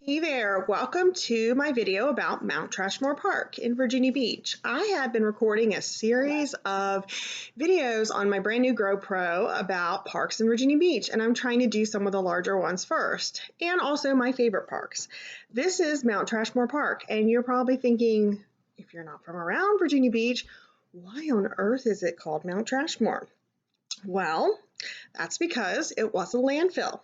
Hey there, welcome to my video about Mount Trashmore Park in Virginia Beach. I have been recording a series of videos on my brand new GoPro about parks in Virginia Beach, and I'm trying to do some of the larger ones first, and also my favorite parks. This is Mount Trashmore Park, and you're probably thinking, if you're not from around Virginia Beach, why on earth is it called Mount Trashmore? Well, that's because it was a landfill.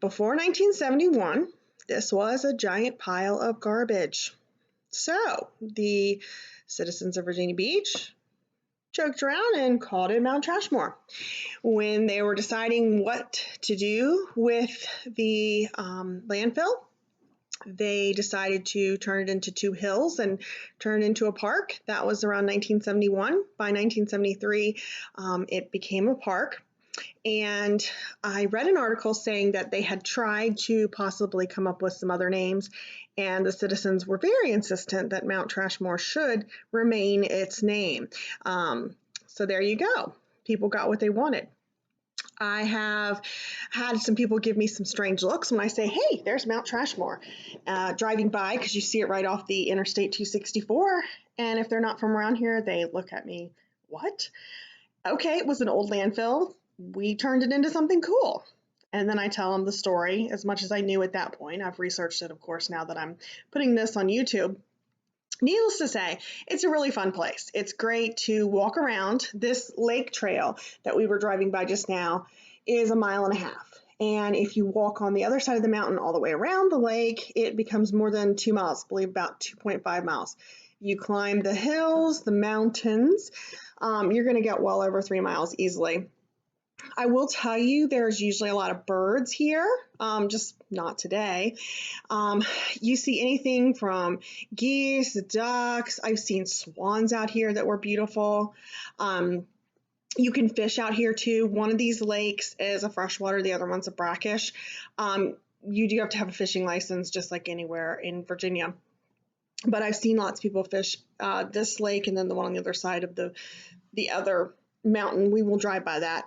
Before 1971, this was a giant pile of garbage. So the citizens of Virginia Beach joked around and called it Mount Trashmore. When they were deciding what to do with the landfill, they decided to turn it into two hills and turn it into a park. That was around 1971. By 1973, it became a park. And I read an article saying that they had tried to possibly come up with some other names, and the citizens were very insistent that Mount Trashmore should remain its name. So there you go. People got what they wanted. I have had some people give me some strange looks when I say, hey, there's Mount Trashmore, driving by, because you see it right off the Interstate 264. And if they're not from around here, they look at me, what? Okay, it was an old landfill. We turned it into something cool. And then I tell them the story as much as I knew at that point. I've researched it, of course, now that I'm putting this on YouTube. Needless to say, it's a really fun place. It's great to walk around. This lake trail that we were driving by just now is 1.5 miles. And if you walk on the other side of the mountain all the way around the lake, it becomes more than 2 miles, I believe about 2.5 miles. You climb the hills, the mountains, you're going to get well over 3 miles easily. I will tell you there's usually a lot of birds here, just not today. You see anything from geese, ducks. I've seen swans out here that were beautiful. You can fish out here too. One of these lakes is a freshwater, the other one's a brackish. You do have to have a fishing license just like anywhere in Virginia. But I've seen lots of people fish this lake and then the one on the other side of the other mountain. We will drive by that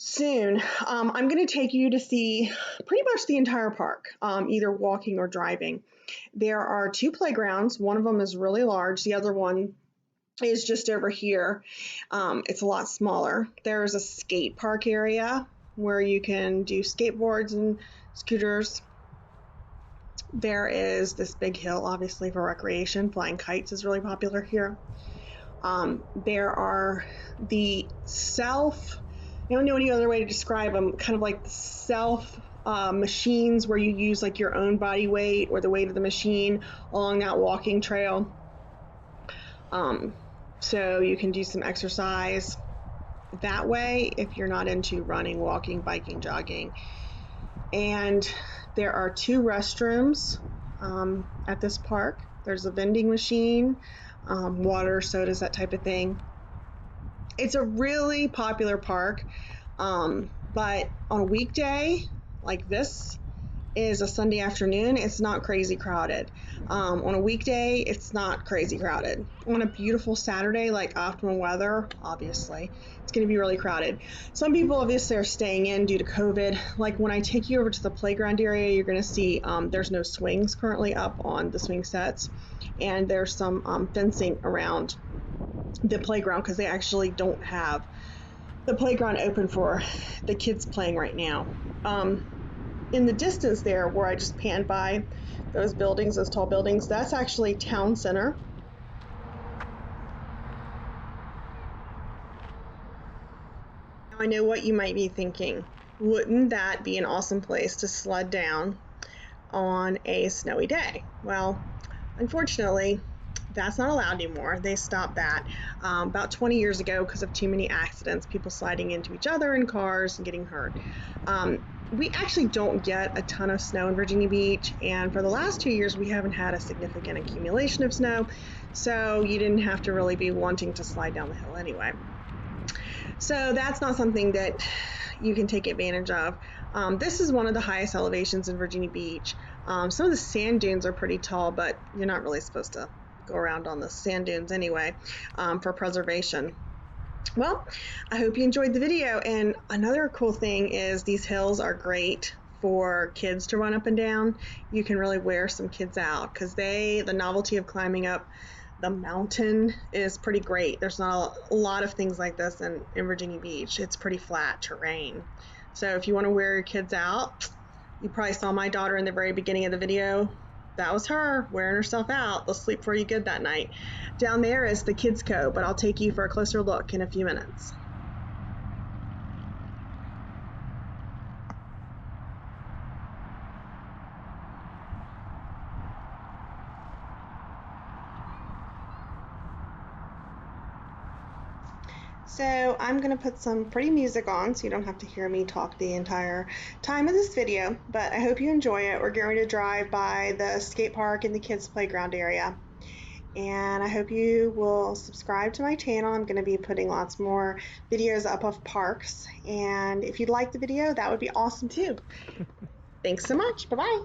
soon. I'm going to take you to see pretty much the entire park, either walking or driving. There are 2 playgrounds. One of them is really large. The other one is just over here. It's a lot smaller. There's a skate park area where you can do skateboards and scooters. There is this big hill, obviously, for recreation. Flying kites is really popular here. There are the I don't know any other way to describe them, kind of like the self machines where you use like your own body weight or the weight of the machine along that walking trail. So you can do some exercise that way if you're not into running, walking, biking, jogging. And there are 2 restrooms at this park. There's a vending machine, water, sodas, that type of thing. It's a really popular park, but on a weekday like this is a Sunday afternoon, it's not crazy crowded. On a weekday, it's not crazy crowded. On a beautiful Saturday, like optimal weather, obviously, it's going to be really crowded. Some people obviously are staying in due to COVID. Like when I take you over to the playground area, you're going to see there's no swings currently up on the swing sets, and there's some fencing around the playground because they actually don't have the playground open for the kids playing right now. In the distance there, where I just panned by those buildings, those tall buildings, that's actually town center. Now I know what you might be thinking. Wouldn't that be an awesome place to sled down on a snowy day? Well, unfortunately, that's not allowed anymore. They stopped that about 20 years ago because of too many accidents, people sliding into each other in cars and getting hurt. We actually don't get a ton of snow in Virginia Beach, and for the last 2 years we haven't had a significant accumulation of snow, so you didn't have to really be wanting to slide down the hill anyway. So that's not something that you can take advantage of. This is one of the highest elevations in Virginia Beach. Some of the sand dunes are pretty tall, but you're not really supposed to go around on the sand dunes anyway, for preservation. Well, I hope you enjoyed the video, and another cool thing is these hills are great for kids to run up and down, you can really wear some kids out because the novelty of climbing up the mountain is pretty great. There's not a lot of things like this in Virginia Beach. It's pretty flat terrain. So if you want to wear your kids out, you probably saw my daughter in the very beginning of the video. That was her wearing herself out. They'll sleep for you good that night. Down there is the kids' cove, but I'll take you for a closer look in a few minutes. So I'm going to put some pretty music on so you don't have to hear me talk the entire time of this video, but I hope you enjoy it. We're going to drive by the skate park and the kids playground area. And I hope you will subscribe to my channel. I'm going to be putting lots more videos up of parks. And if you'd like the video, that would be awesome too. Thanks so much. Bye-bye.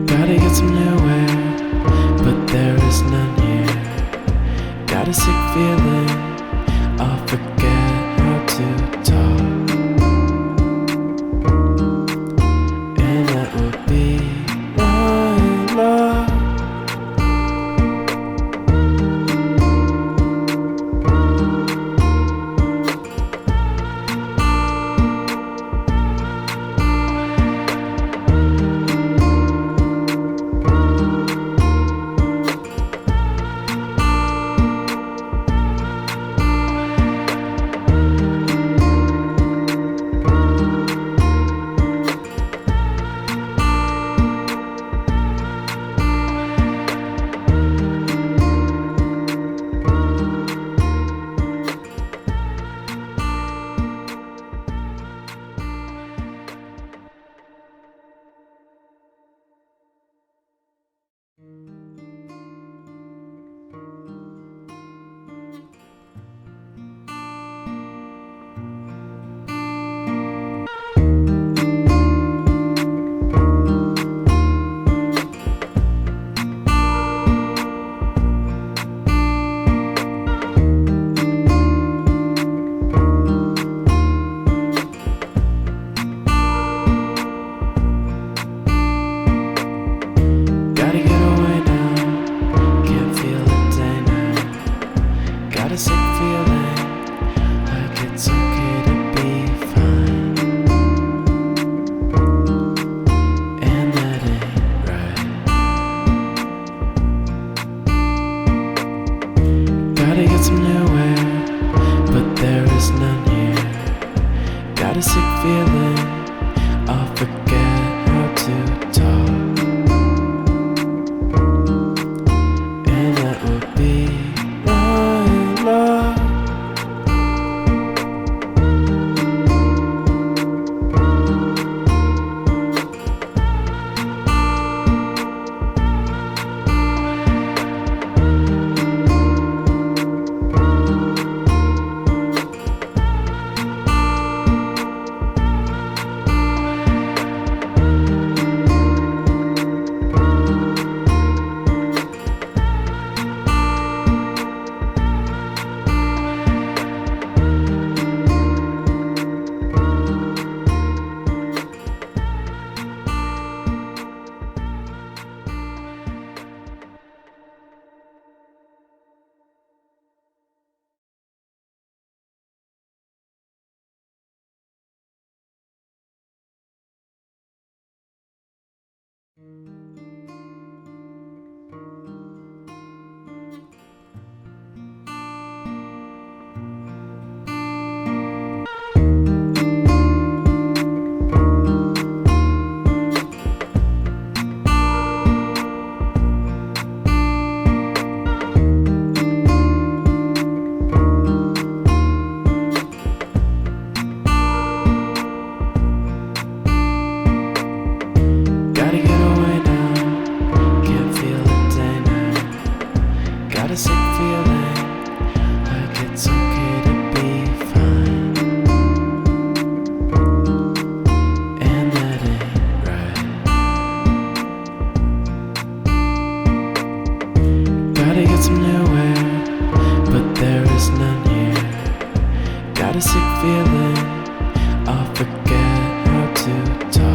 Gotta get some new air, but there is none here. Got a sick feeling, I'll forget how to talk, and that would be my love. A sick feeling, like it's okay to be fine, and that ain't right. Gotta get some new air, but there is none here. Got a sick feeling, I'll forget how to talk, and that would be love. sick feeling. I forget how to talk.